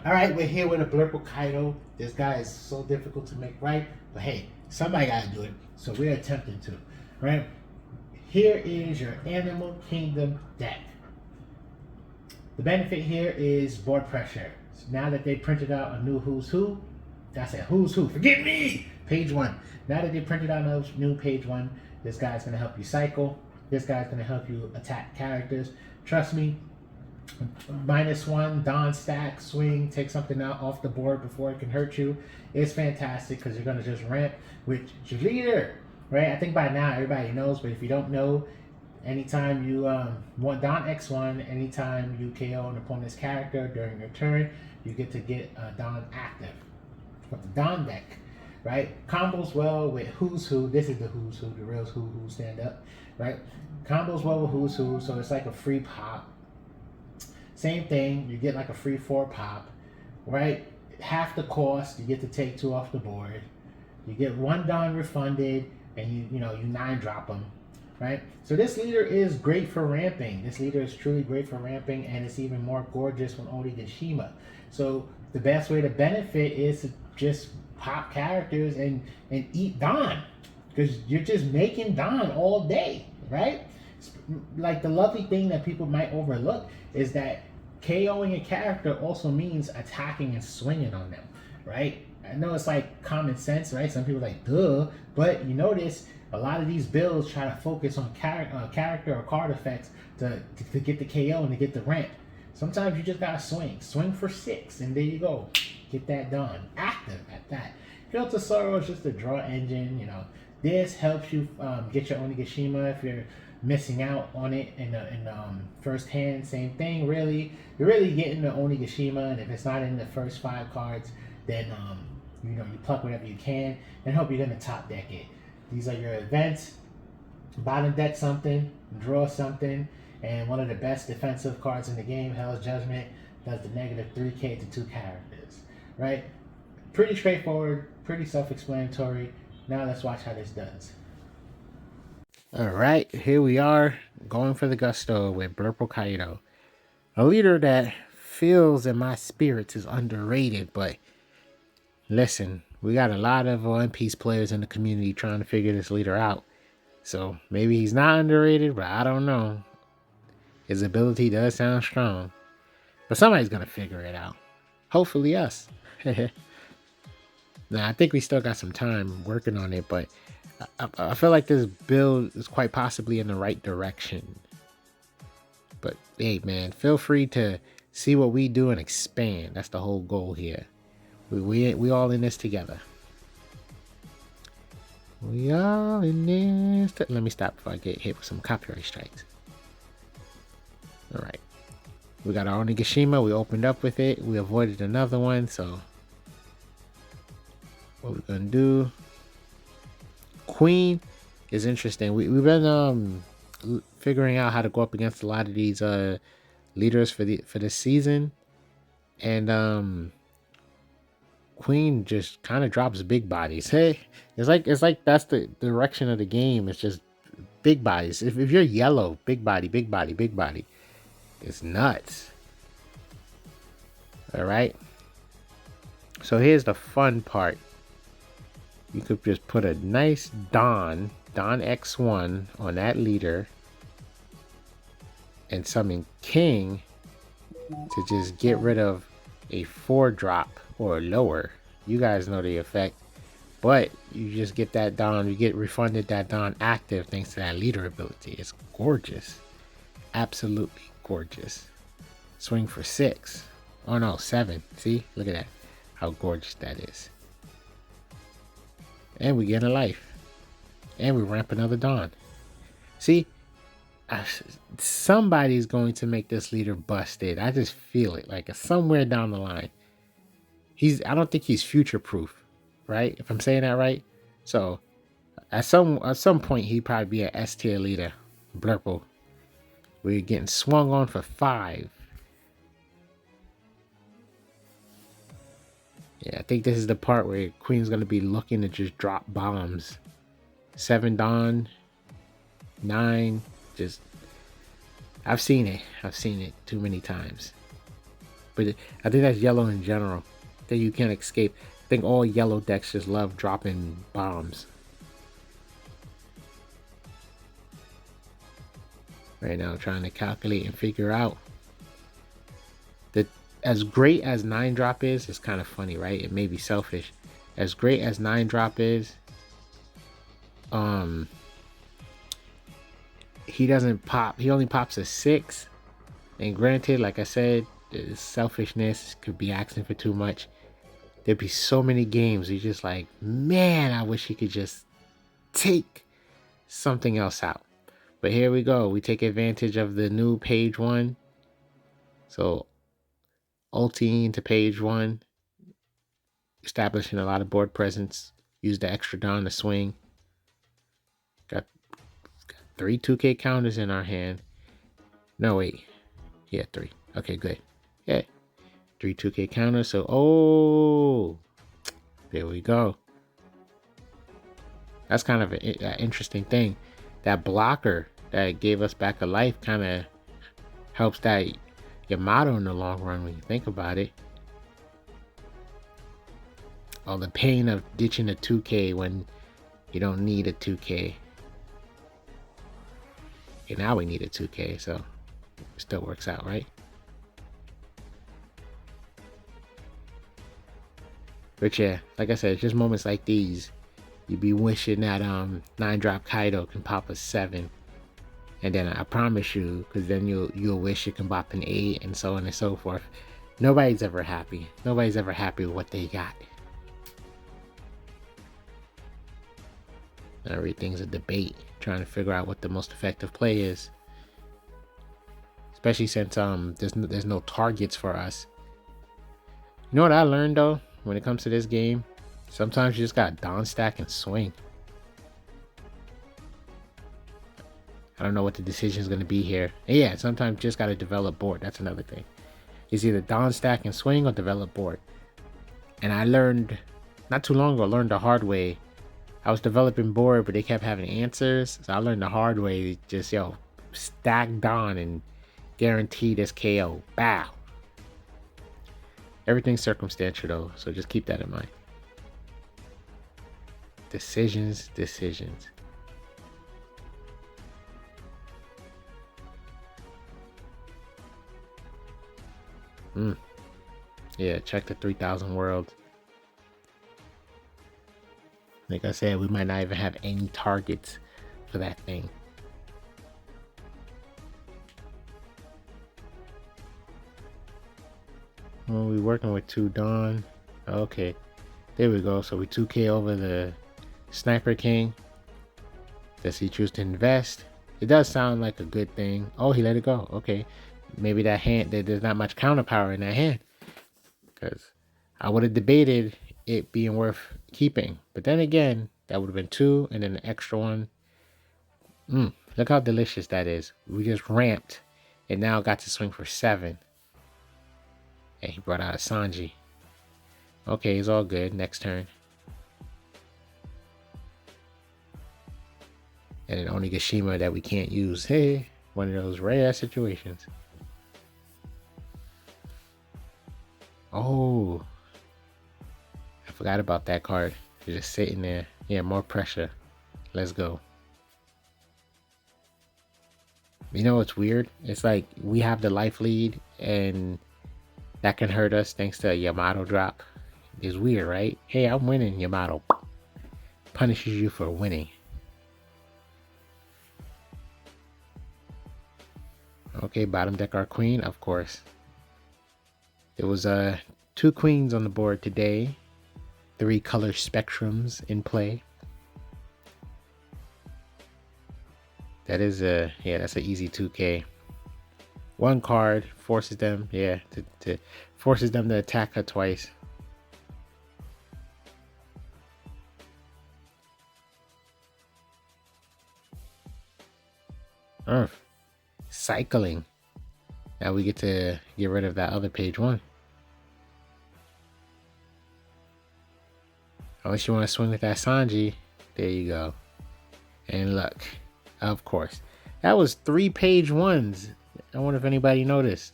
All right, we're here with a Blurple Kaido. This guy is so difficult to make right, but hey, somebody got to do it, so we're attempting to. Right? Here is your Animal Kingdom deck. The benefit here is board pressure. So now that they printed out a new Who's Who, that's a Who's Who. Forgive me! Page 1. Now that they printed out a new page 1, this guy's going to help you cycle. This guy's going to help you attack characters. Trust me, -1 Dawn stack swing, take something out off the board before it can hurt you. It's fantastic because you're going to just ramp with your leader, right? I think by now everybody knows, but if you don't know, anytime you want Dawn X1, anytime you KO an opponent's character during your turn, you get to get Dawn active with the Dawn deck, right? Combos well with Who's Who. This is the Who's Who, the real Who stand up, right? Combos well with Who's Who, so it's like a free pop. Same thing, you get like a free 4 pop, right? Half the cost, you get to take 2 off the board. You get 1 Dawn refunded, and you 9 drop them, right? So this leader is great for ramping. This leader is truly great for ramping, and it's even more gorgeous when Onigashima. So the best way to benefit is to just pop characters and eat Dawn, because you're just making Dawn all day, right? Like, the lovely thing that people might overlook is that KOing a character also means attacking and swinging on them, right? I know it's like common sense, right? Some people are like, duh, but you notice a lot of these builds try to focus on character or card effects to get the KO and to get the ramp. Sometimes you just gotta swing for 6, and there you go, get that done. Active at that. Hill to Sorrow is just a draw engine, This helps you get your Onigashima if you're missing out on it in first hand. Same thing, really. You're really getting the Onigashima, and if it's not in the first 5 cards, then you pluck whatever you can and hope you're gonna top deck it. These are your events. Bottom deck something, draw something, and one of the best defensive cards in the game, Hell's Judgment, does the -3k to 2 characters. Right? Pretty straightforward, pretty self-explanatory. Now let's watch how this does. Alright, here we are, going for the gusto with Blurple Kaido. A leader that feels in my spirits is underrated, but listen, we got a lot of One Piece players in the community trying to figure this leader out. So maybe he's not underrated, but I don't know. His ability does sound strong. But somebody's going to figure it out. Hopefully us. Now, I think we still got some time working on it, but I feel like this build is quite possibly in the right direction. But hey, man, feel free to see what we do and expand. That's the whole goal here. We all in this together. We all in this. Let me stop before I get hit with some copyright strikes. All right. We got our Onigashima. We opened up with it. We avoided another one. So what we're going to do. Queen is interesting. We've been figuring out how to go up against a lot of these leaders for this season. And Queen just kind of drops big bodies. Hey, it's like that's the direction of the game. It's just big bodies. If you're yellow, big body, big body, big body. It's nuts. All right. So here's the fun part. You could just put a nice Dawn X1 on that leader and summon King to just get rid of a 4-drop or lower. You guys know the effect. But you just get that Dawn, you get refunded that Dawn active thanks to that leader ability. It's gorgeous. Absolutely gorgeous. Swing for 6. Oh no, 7. See? Look at that. How gorgeous that is. And we get a life. And we ramp another Dawn. See? Somebody's going to make this leader busted. I just feel it. Like somewhere down the line. I don't think he's future proof. Right? If I'm saying that right. So at some point he'd probably be an S tier leader. Blurple. We're getting swung on for 5. Yeah, I think this is the part where Queen's going to be looking to just drop bombs. 7 Dawn. 9. Just... I've seen it. I've seen it too many times. But I think that's yellow in general. I think you can't escape. I think all yellow decks just love dropping bombs. Right now, trying to calculate and figure out that as great as 9-drop is, it's kind of funny, right? It may be selfish. As great as 9-drop is, he doesn't pop. He only pops a 6. And granted, like I said, selfishness could be asking for too much. There'd be so many games you're just like, man, I wish he could just take something else out. But here we go. We take advantage of the new page 1. So ulting to page 1, establishing a lot of board presence. Use the extra Dawn to swing. Got 3 2K counters in our hand. No, wait. Yeah, 3. Okay, good. Yeah. 3 2K counters. So, oh, there we go. That's kind of an interesting thing. That blocker that gave us back a life kind of helps that Yamato in the long run when you think about it. All the pain of ditching a 2K when you don't need a 2K. Okay, now we need a 2K, so it still works out, right? But yeah, like I said, it's just moments like these. You be wishing that 9-drop Kaido can pop a 7. And then I promise you, because then you'll wish you can pop an 8 and so on and so forth. Nobody's ever happy. Nobody's ever happy with what they got. Everything's a debate, trying to figure out what the most effective play is. Especially since there's no targets for us. You know what I learned though, when it comes to this game? Sometimes you just got Dawn stack and swing. I don't know what the decision is going to be here. And yeah, sometimes you just got to develop board. That's another thing. It's either Dawn stack and swing or develop board. And I learned, not too long ago, learned the hard way. I was developing board, but they kept having answers. So I learned the hard way. Just, stack Dawn and guarantee this KO. Bow. Everything's circumstantial though, so just keep that in mind. Decisions. Yeah, check the 3000 world. Like I said, we might not even have any targets for that thing. Well, we're working with 2 Dawn. Okay, there we go. So we 2K over the Sniper King. Does he choose to invest? It does sound like a good thing. Oh, he let it go. Okay, maybe that hand, there's not much counter power in that hand. Because I would have debated it being worth keeping. But then again, that would have been 2 and then the extra one. Look how delicious that is. We just ramped and now got to swing for 7. And he brought out a Sanji. Okay, it's all good. Next turn. And an Onigashima that we can't use. Hey, one of those rare situations. Oh, I forgot about that card. It's just sitting there. Yeah, more pressure. Let's go. You know what's weird? It's like we have the life lead and that can hurt us thanks to a Yamato drop. It's weird, right? Hey, I'm winning. Yamato punishes you for winning. Okay, bottom deck our queen, of course. There was 2 queens on the board today. 3 color spectrums in play. That is that's an easy 2K. 1 card forces them, forces them to attack her twice. Cycling. Now we get to get rid of that other page 1. Unless you want to swing with that Sanji, there you go. And look, of course, that was 3 page 1s. I wonder if anybody noticed.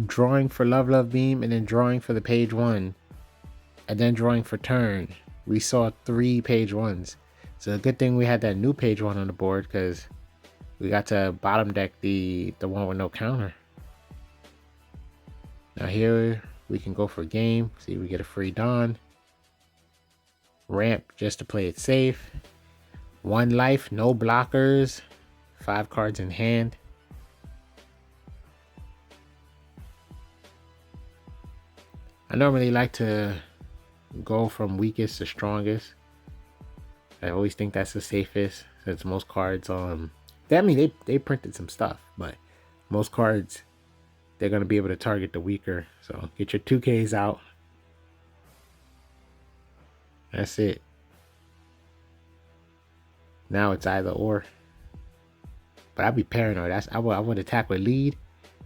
drawing for Love Beam and then drawing for the page 1 and then drawing for turn, we saw 3 page 1s. So a good thing we had that new page 1 on the board, because we got to bottom deck the one with no counter. Now here we can go for game. See, we get a free Dawn. Ramp just to play it safe. 1 life, no blockers. 5 cards in hand. I normally like to go from weakest to strongest. I always think that's the safest, since most cards they printed some stuff, but most cards they're gonna be able to target the weaker. So get your 2Ks out. That's it. Now it's either or. But I'd be paranoid. I would attack with lead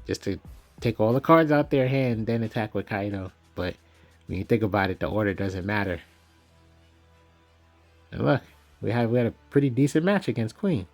just to take all the cards out their hand, then attack with Kaido. But when you think about it, the order doesn't matter. And look, we had a pretty decent match against Queen.